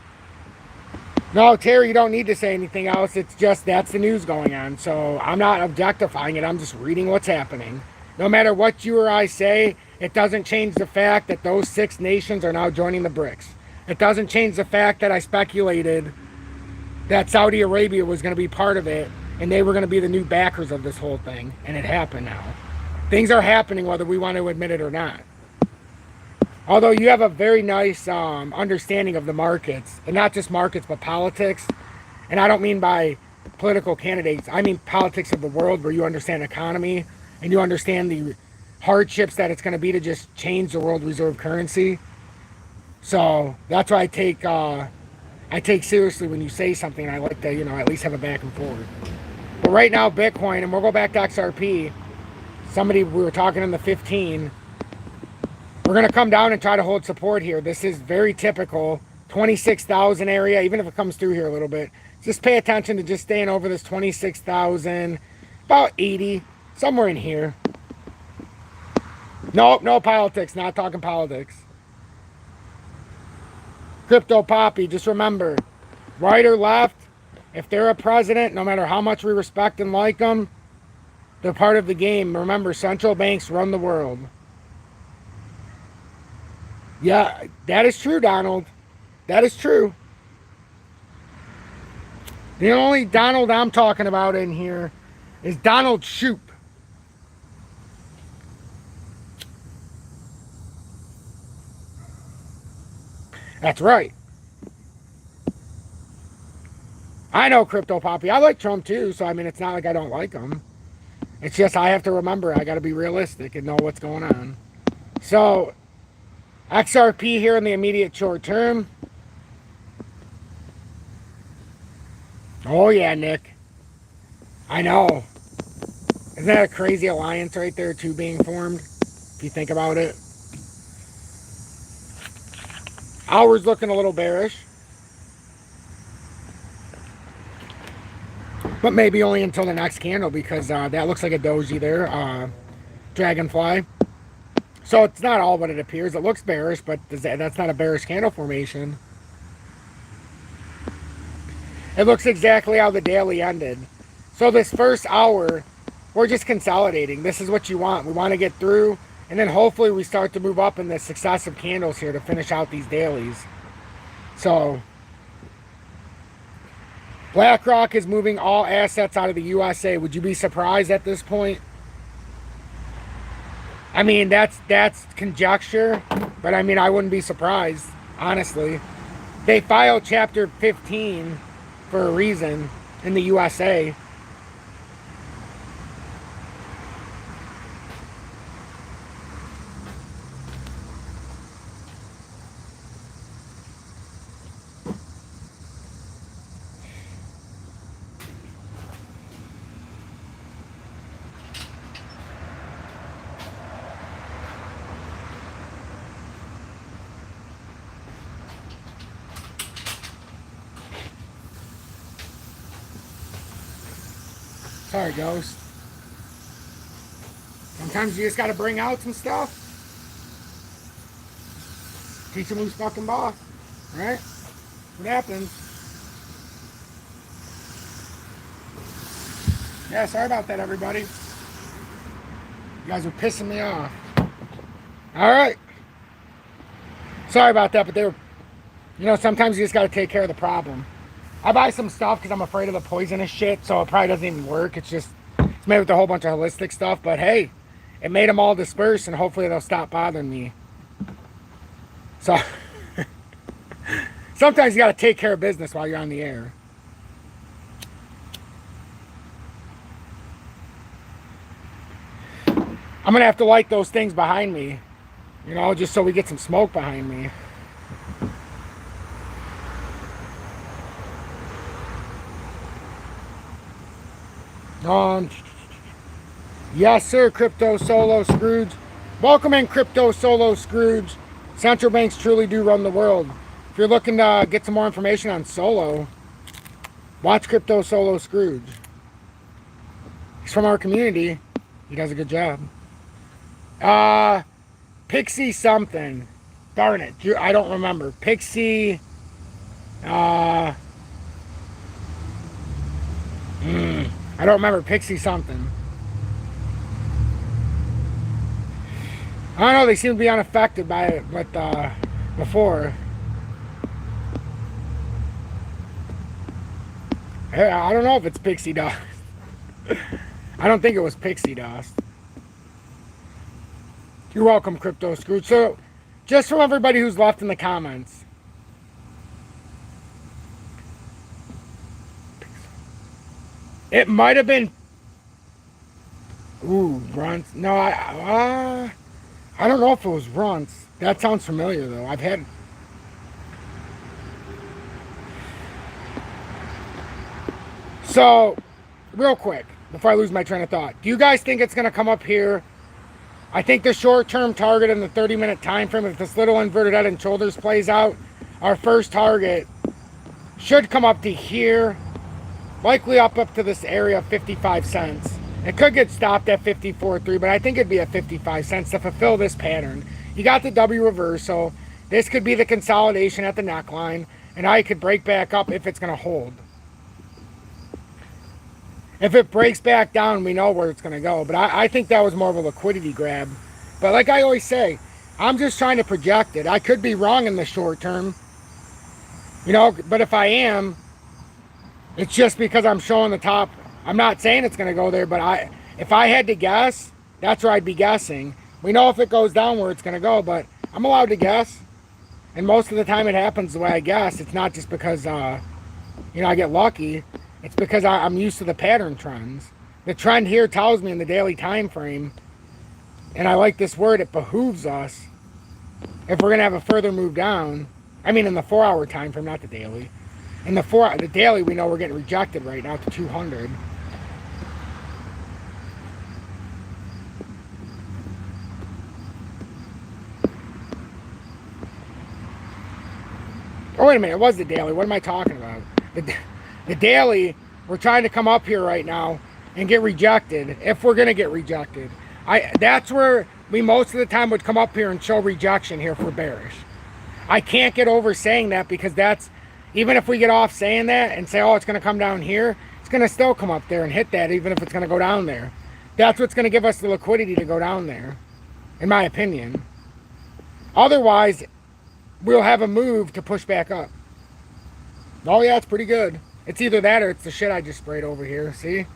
No, Terry, you don't need to say anything else. It's just that's the news going on. So I'm not objectifying it. I'm just reading what's happening. No matter what you or I say, it doesn't change the fact that those 6 nations are now joining the BRICS. It doesn't change the fact that I speculated that Saudi Arabia was going to be part of it and they were going to be the new backers of this whole thing. And it happened now. Things are happening whether we want to admit it or not. Although you have a very nice understanding of the markets, and not just markets, but politics. And I don't mean by political candidates. I mean politics of the world, where you understand economy and you understand the hardships that it's going to be to just change the world reserve currency. So that's why I take seriously when you say something. I like to, at least have a back and forth. But right now, Bitcoin, and we'll go back to XRP. We were talking in the 15. We're going to come down and try to hold support here. This is very typical. 26,000 area, even if it comes through here a little bit. Just pay attention to just staying over this 26,000, about 80, somewhere in here. Nope, no politics, not talking politics. Crypto Poppy, just remember, right or left, if they're a president, no matter how much we respect and like them, they're part of the game. Remember, central banks run the world. Yeah, that is true, Donald. That is true. The only Donald I'm talking about in here is Donald Shoup. That's right. I know, Crypto Poppy. I like Trump too, so I mean, it's not like I don't like him. It's just I have to remember, I got to be realistic and know what's going on. So, XRP here in the immediate short term. Oh yeah, Nick. I know. Isn't that a crazy alliance right there, 2 being formed? If you think about it. Hour's looking a little bearish. But maybe only until the next candle, because that looks like a doji there. Dragonfly. So it's not all what it appears. It looks bearish, but that's not a bearish candle formation. It looks exactly how the daily ended. So this first hour, we're just consolidating. This is what you want. We want to get through, and then hopefully we start to move up in the successive candles here to finish out these dailies. So BlackRock is moving all assets out of the USA. Would you be surprised at this point? I mean, that's conjecture, but I mean, I wouldn't be surprised, honestly. They filed Chapter 15 for a reason in the USA. Sorry, Ghost. Sometimes you just gotta bring out some stuff. Teach them who's fucking boss. Right? What happens? Yeah, sorry about that, everybody. You guys are pissing me off. Alright. Sorry about that, but they were... You know, sometimes you just gotta take care of the problem. I buy some stuff because I'm afraid of the poisonous shit, so it probably doesn't even work. It's made with a whole bunch of holistic stuff, but hey, it made them all disperse, and hopefully they'll stop bothering me. So, sometimes you got to take care of business while you're on the air. I'm going to have to light those things behind me, you know, just so we get some smoke behind me. Yes, sir, Crypto Solo Scrooge. Welcome in, Crypto Solo Scrooge. Central banks truly do run the world. If you're looking to get some more information on Solo, watch Crypto Solo Scrooge. He's from our community. He does a good job. Pixie something. Darn it. I don't remember. Pixie. I don't remember. Pixie something. I don't know. They seem to be unaffected by it, but before. I don't know if it's pixie dust. I don't think it was pixie dust. You're welcome, Crypto Scrooge. So, just from everybody who's left in the comments. It might have been... Ooh, Runts. No, I don't know if it was Runts. That sounds familiar, though. I've had... So, real quick, before I lose my train of thought. Do you guys think it's going to come up here? I think the short-term target in the 30-minute time frame, if this little inverted head and shoulders plays out, our first target should come up to here, likely up to this area of 55 cents. It could get stopped at 54.3, but I think it'd be at 55 cents to fulfill this pattern. You got the W reversal. This could be the consolidation at the neckline, and I could break back up if it's going to hold. If it breaks back down, we know where it's going to go. But I think that was more of a liquidity grab. But like I always say, I'm just trying to project it. I could be wrong in the short term. You know, but if I am, it's just because I'm showing the top. I'm not saying it's going to go there, but if I had to guess, that's where I'd be guessing. We know if it goes down where it's going to go, but I'm allowed to guess. And most of the time it happens the way I guess. It's not just because, you know, I get lucky. It's because I'm used to the pattern trends. The trend here tells me in the daily time frame, and I like this word, it behooves us, if we're going to have a further move down. I mean in the 4-hour time frame, not the daily. In the daily, we know we're getting rejected right now to 200. Oh, wait a minute. It was the daily. What am I talking about? The daily, we're trying to come up here right now and get rejected, if we're going to get rejected. That's where we most of the time would come up here and show rejection here for bearish. I can't get over saying that because that's, even if we get off saying that and say, oh, it's going to come down here, it's going to still come up there and hit that even if it's going to go down there. That's what's going to give us the liquidity to go down there, in my opinion. Otherwise, we'll have a move to push back up. Oh yeah, it's pretty good. It's either that or it's the shit I just sprayed over here. See?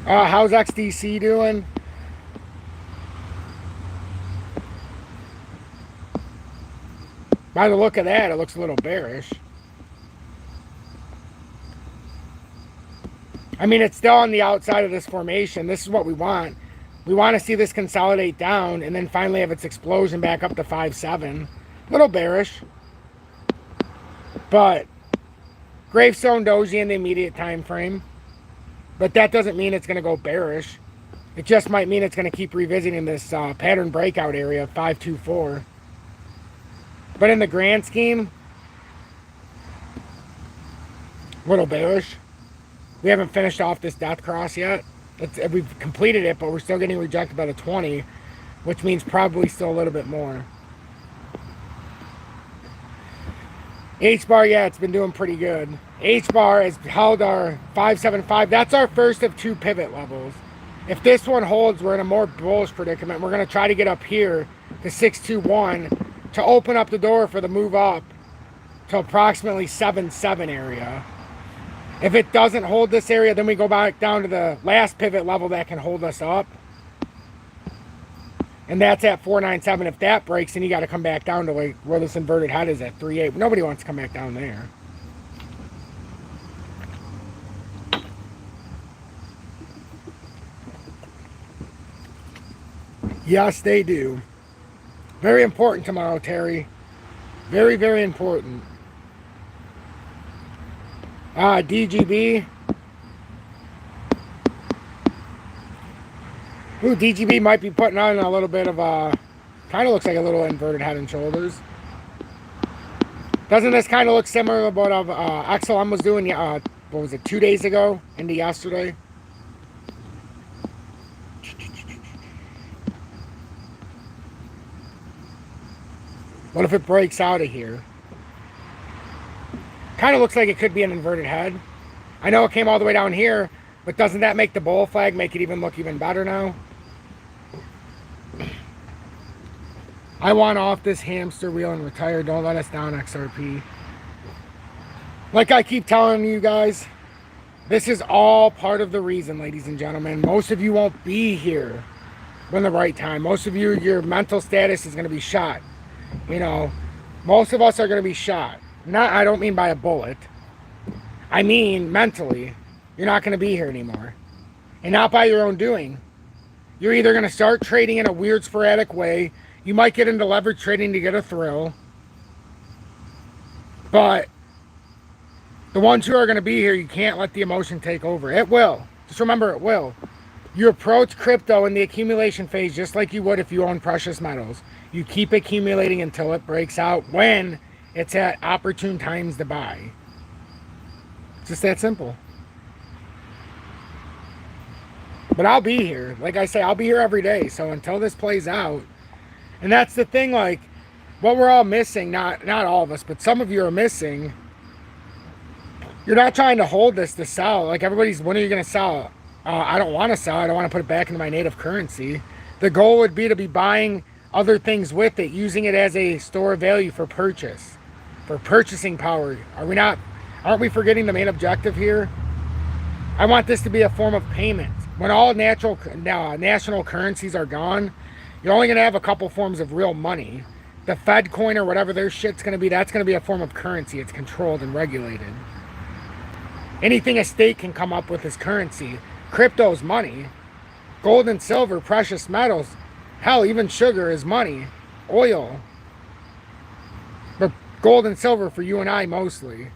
How's XDC doing? By the look of that, it looks a little bearish. I mean, it's still on the outside of this formation. This is what we want. We want to see this consolidate down and then finally have its explosion back up to 5.7. A little bearish. But gravestone doji in the immediate time frame. But that doesn't mean it's going to go bearish. It just might mean it's going to keep revisiting this pattern breakout area of 524. But in the grand scheme, a little bearish. We haven't finished off this death cross yet. We've completed it, but we're still getting rejected by the 20, which means probably still a little bit more. H-bar, yeah, it's been doing pretty good. H-bar has held our 575. That's our first of two pivot levels. If this one holds, we're in a more bullish predicament. We're going to try to get up here to 621 to open up the door for the move up to approximately 7.7 area. If it doesn't hold this area, then we go back down to the last pivot level that can hold us up. And that's at 497. If that breaks, then you got to come back down to like where this inverted head is at 3.8. Nobody wants to come back down there. Yes, they do. Very important tomorrow, Terry. Very, very important. DGB. Ooh, DGB might be putting on a little bit of a, kind of looks like a little inverted head and shoulders. Doesn't this kind of look similar to what XLM was doing, what was it, 2 days ago into yesterday? What if it breaks out of here? Kind of looks like it could be an inverted head. I know it came all the way down here, but doesn't that make the bull flag make it even look even better now? I want off this hamster wheel and retire. Don't let us down, XRP. Like I keep telling you guys, this is all part of the reason, ladies and gentlemen. Most of you won't be here when the right time. Most of you, your mental status is going to be shot. You know, most of us are going to be shot. I don't mean by a bullet. I mean mentally. You're not going to be here anymore. And not by your own doing. You're either going to start trading in a weird sporadic way. You might get into leverage trading to get a thrill. But the ones who are going to be here, you can't let the emotion take over. It will. Just remember, it will. You approach crypto in the accumulation phase just like you would if you own precious metals. You keep accumulating until it breaks out when it's at opportune times to buy. It's just that simple. But I'll be here. Like I say, I'll be here every day. So until this plays out. And that's the thing, like, what we're all missing, not all of us, but some of you are missing. You're not trying to hold this to sell. Like everybody's, when are you going to sell? I don't want to sell. I don't want to put it back into my native currency. The goal would be to be buying other things with it, using it as a store of value for purchase, for purchasing power. Aren't we forgetting the main objective here? I want this to be a form of payment. When all national currencies are gone, you're only going to have a couple forms of real money. The Fed coin or whatever their shit's going to be, that's going to be a form of currency. It's controlled and regulated. Anything a state can come up with is currency. Crypto's money. Gold and silver, precious metals. Hell, even sugar is money. Oil. But gold and silver for you and I mostly.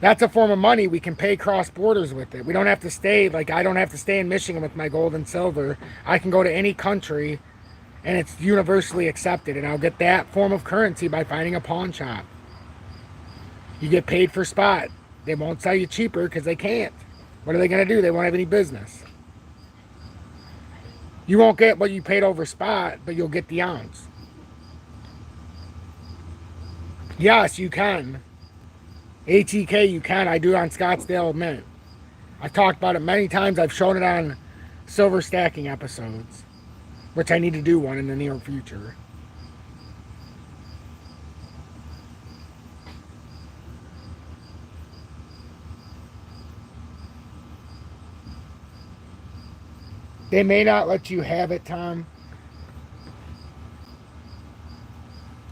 That's a form of money. We can pay cross borders with it. We don't have to stay, like I don't have to stay in Michigan with my gold and silver. I can go to any country and it's universally accepted. And I'll get that form of currency by finding a pawn shop. You get paid for spot. They won't sell you cheaper because they can't. What are they going to do? They won't have any business. You won't get what you paid over spot, but you'll get the ounce. Yes, you can. ATK, you can. I do it on Scottsdale Mint. I've talked about it many times. I've shown it on silver stacking episodes. which I need to do one in the near future. They may not let you have it, Tom.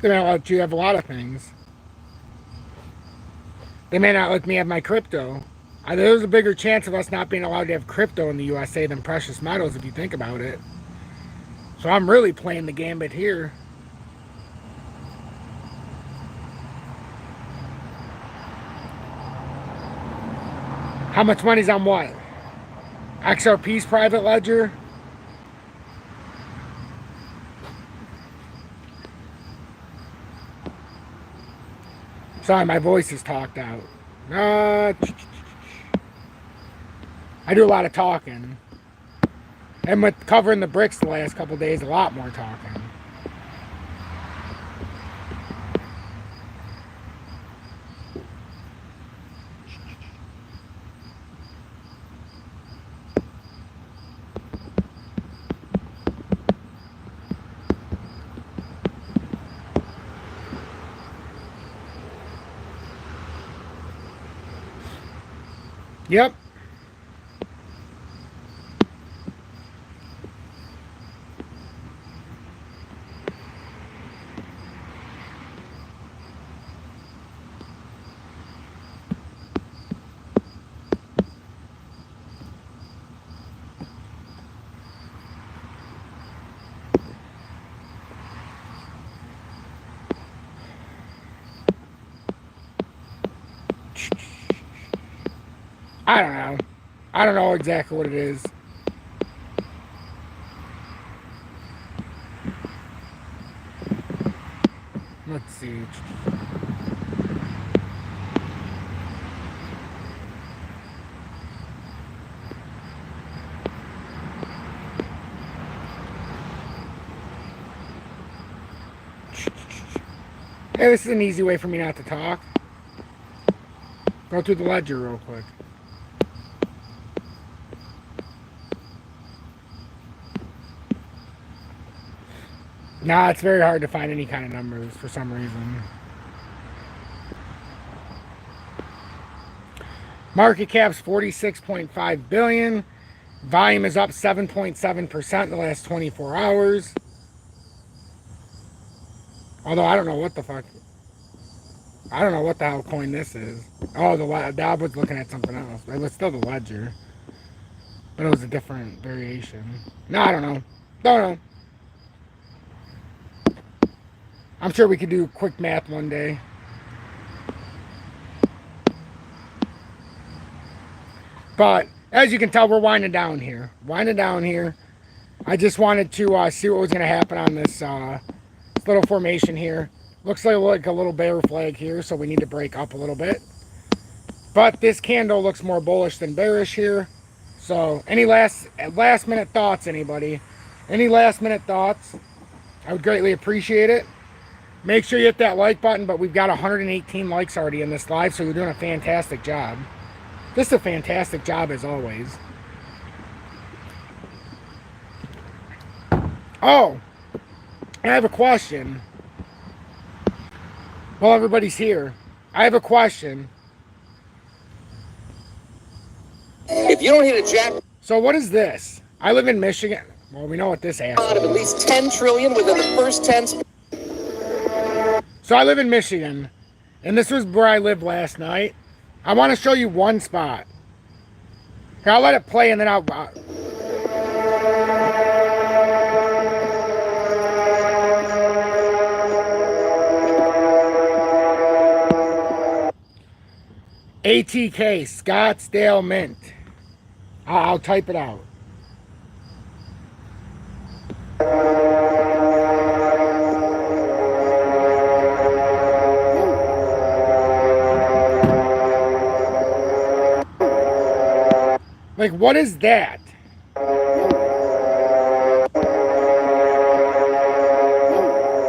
They may not let you have a lot of things. They may not let me have my crypto. There's a bigger chance of us not being allowed to have crypto in the USA than precious metals, if you think about it. So I'm really playing the gambit here. How much money's on what? XRP's private ledger? Sorry, my voice is talked out. I do a lot of talking. And with covering the BRICS the last couple of days, a lot more talking. Yep. I don't know. I don't know exactly what it is. Let's see. Hey, this is an easy way for me not to talk. Go through the ledger real quick. Nah, it's very hard to find any kind of numbers for some reason. Market cap's 46.5 billion. Volume is up 7.7% in the last 24 hours. Although I don't know what the fuck. I don't know what the hell coin this is. Oh, I was looking at something else. It was still the ledger. But it was a different variation. No, I don't know. Don't know. I'm sure we could do quick math one day. But as you can tell, we're winding down here. I just wanted to see what was going to happen on this little formation here. Looks like a little bear flag here, so we need to break up a little bit. But this candle looks more bullish than bearish here. So any last minute thoughts, anybody? Any last minute thoughts? I would greatly appreciate it. Make sure you hit that like button, but we've got 118 likes already in this live, so you're doing a fantastic job. Just a fantastic job as always. Oh, I have a question. Well, everybody's here. I have a question. If you don't hit a jack... So what is this? I live in Michigan. Well, we know what this ass is. Of at least 10 trillion within the first 10... So I live in Michigan, and this was where I lived last night. I want to show you one spot. Here, I'll let it play, and then I'll... ATK, Scottsdale Mint. I'll type it out. Like, what is that?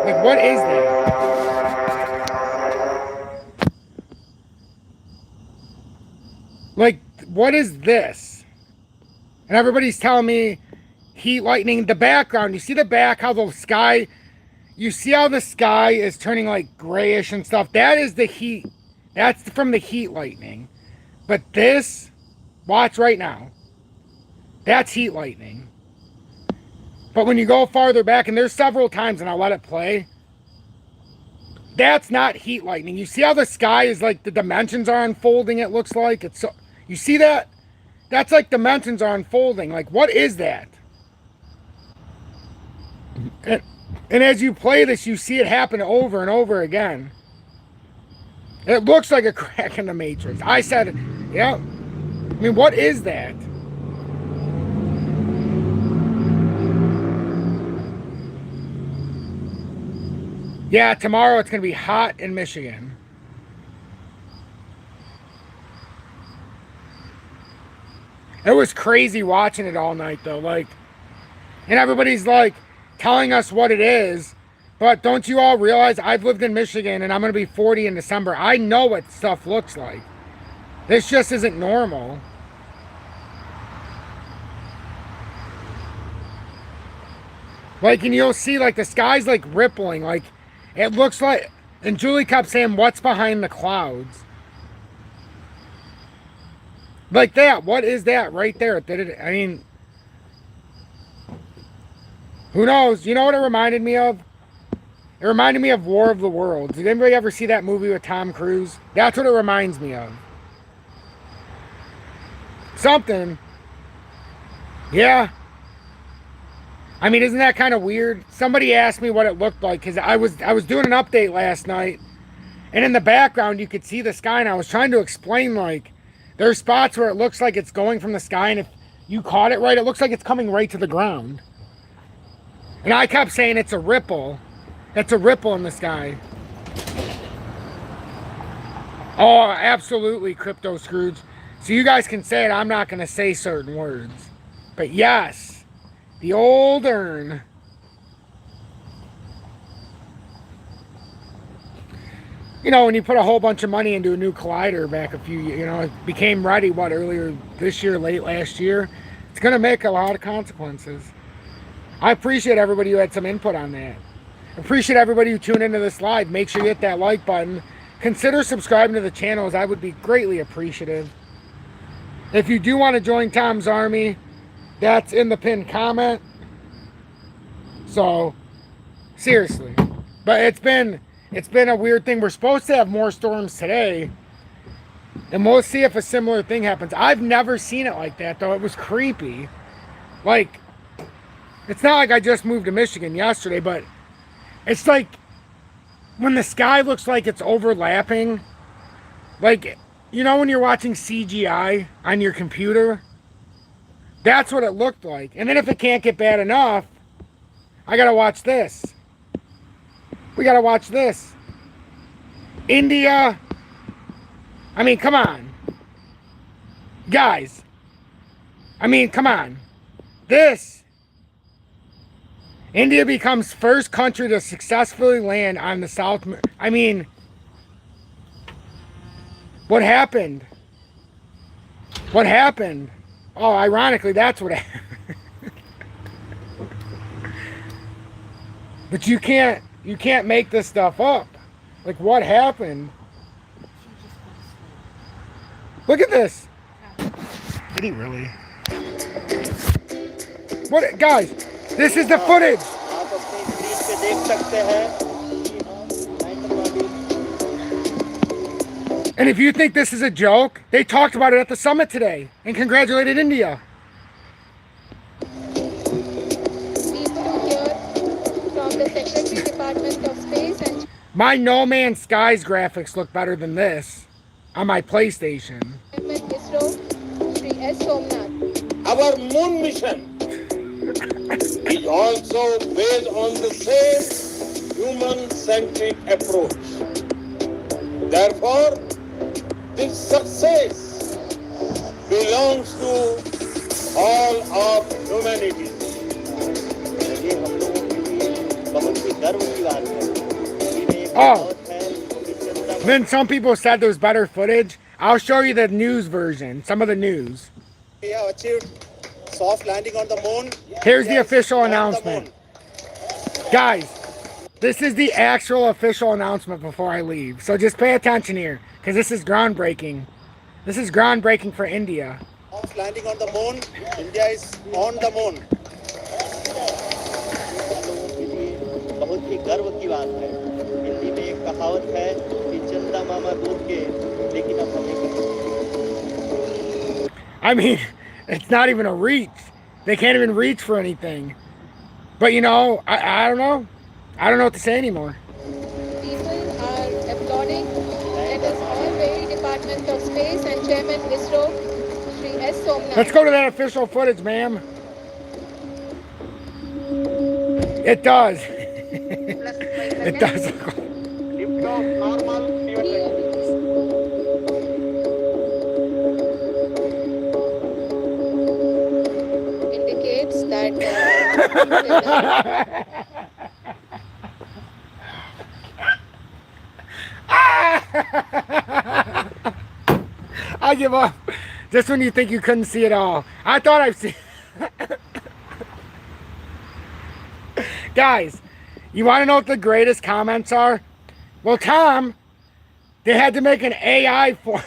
Like, what is that? Like, what is this? And everybody's telling me heat lightning. The background, you see the back, how the sky, you see how the sky is turning like grayish and stuff. That is the heat. That's from the heat lightning. But this, watch right now. That's heat lightning. But when you go farther back, and there's several times, and I'll let it play, that's not heat lightning. You see how the sky is like the dimensions are unfolding, it looks like? It's so, you see that? That's like dimensions are unfolding. Like, what is that? And as you play this, you see it happen over and over again. It looks like a crack in the matrix. I said, yeah. I mean, what is that? Yeah, tomorrow it's going to be hot in Michigan. It was crazy watching it all night, though. Like, and everybody's like telling us what it is. But don't you all realize I've lived in Michigan and I'm going to be 40 in December. I know what stuff looks like. This just isn't normal. Like, and you'll see like the sky's like rippling. Like, it looks like, and Julie kept saying, what's behind the clouds? Like that. What is that right there? Did it, I mean, who knows? You know what it reminded me of? It reminded me of War of the Worlds. Did anybody ever see that movie with Tom Cruise? That's what it reminds me of. Something. Yeah. I mean, isn't that kind of weird? Somebody asked me what it looked like because I was doing an update last night, and in the background you could see the sky, and I was trying to explain, like, there's spots where it looks like it's going from the sky, and if you caught it right, it looks like it's coming right to the ground. And I kept saying it's a ripple. It's a ripple in the sky. Oh, absolutely, Crypto Scrooge. So you guys can say it. I'm not going to say certain words. But yes, the old urn. You know, when you put a whole bunch of money into a new collider back a few years, you know, it became ready, what, earlier this year, late last year. It's going to make a lot of consequences. I appreciate everybody who had some input on that. Appreciate everybody who tuned into this live. Make sure you hit that like button. Consider subscribing to the channel, as I would be greatly appreciative. If you do want to join Tom's Army, that's in the pinned comment. So, seriously. But it's been a weird thing. We're supposed to have more storms today. And we'll see if a similar thing happens. I've never seen it like that, though. It was creepy. Like, it's not like I just moved to Michigan yesterday, but it's like when the sky looks like it's overlapping. Like, you know when you're watching CGI on your computer? That's what it looked like. And then if it can't get bad enough, I gotta watch this. We gotta watch this. India. I mean, come on. Guys. I mean, come on. This. India becomes first country to successfully land on the South. I mean, what happened? What happened? Oh, ironically, that's what happened. But you can't make this stuff up. Like, what happened? Look at this. Did he really? What, guys? This is the footage. And if you think this is a joke, they talked about it at the summit today and congratulated India. My No Man's Skies graphics look better than this on my PlayStation. Our moon mission is also based on the same human-centric approach. Therefore, this success belongs to all of humanity. Oh, then some people said there was better footage. I'll show you the news version, some of the news. We have achieved soft landing on the moon. Here's the Yes, official on the announcement. moon. Guys, this is the actual official announcement before I leave. So just pay attention here, because this is groundbreaking. This is groundbreaking for India. Soft landing on the moon. India is on the moon. बहुत ही गर्व की बात है। हिंदी में एक कहावत है कि चंदा मामा दूर के लेकिन अब हमें I mean, it's not even a reach. They can't even reach for anything. But you know, I don't know. I don't know what to say anymore. People are applauding. Let us all very Department of Space and Chairman ISRO, Shri S. Somnath. Let's go to that official footage, ma'am. It does. It does. lift off normal. Indicates that I give up. Just when you think you couldn't see it all. I thought I've seen. Guys, you want to know what the greatest comments are? Well, Tom, they had to make an AI for.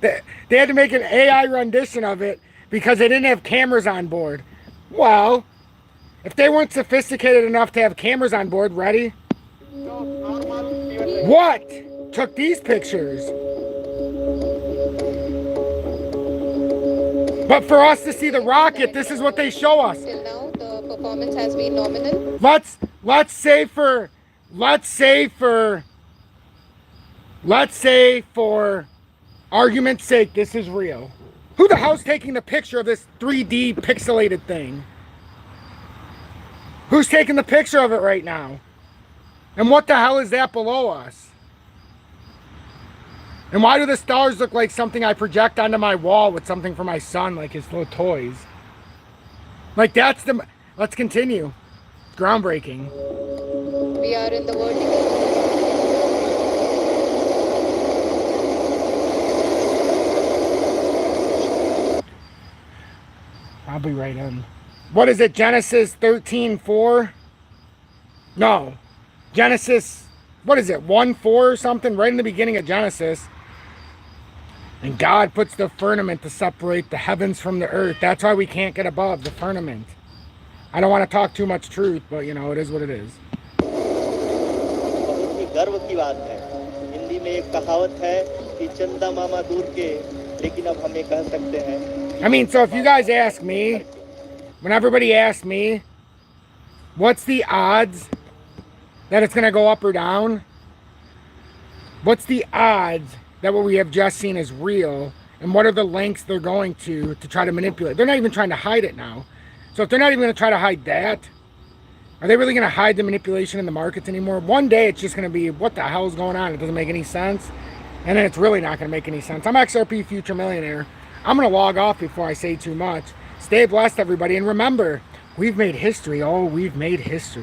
They had to make an AI rendition of it because they didn't have cameras on board. Well, if they weren't sophisticated enough to have cameras on board, ready? What took these pictures? But for us to see the rocket, this is what they show us. till now the performance has been nominal. Let's say for argument's sake, this is real. Who the hell's taking the picture of this 3D pixelated thing? Who's taking the picture of it right now? And what the hell is that below us? And why do the stars look like something I project onto my wall with something for my son, like his little toys? Like that's the... Let's continue. It's groundbreaking. We are in the vertical. I'll be right in. What is it? Genesis 13:4? No. Genesis, what is it? 1:4 or something? Right in the beginning of Genesis. And God puts the firmament to separate the heavens from the earth. That's why we can't get above the firmament. I don't want to talk too much truth, but you know, it is what it is. बहुत ही गर्व की बात है। हिंदी में एक कहावत है कि चंदा मामा दूर के लेकिन अब हमें कह सकते हैं। I mean, so if you guys ask me, when everybody asks me, what's the odds that it's going to go up or down? What's the odds that what we have just seen is real? And what are the lengths they're going to try to manipulate? They're not even trying to hide it now. So if they're not even going to try to hide that, are they really going to hide the manipulation in the markets anymore? One day it's just going to be, what the hell is going on? It doesn't make any sense. And then it's really not going to make any sense. I'm XRP Future Millionaire. I'm going to log off before I say too much. Stay blessed, everybody. And remember, we've made history. Oh, we've made history.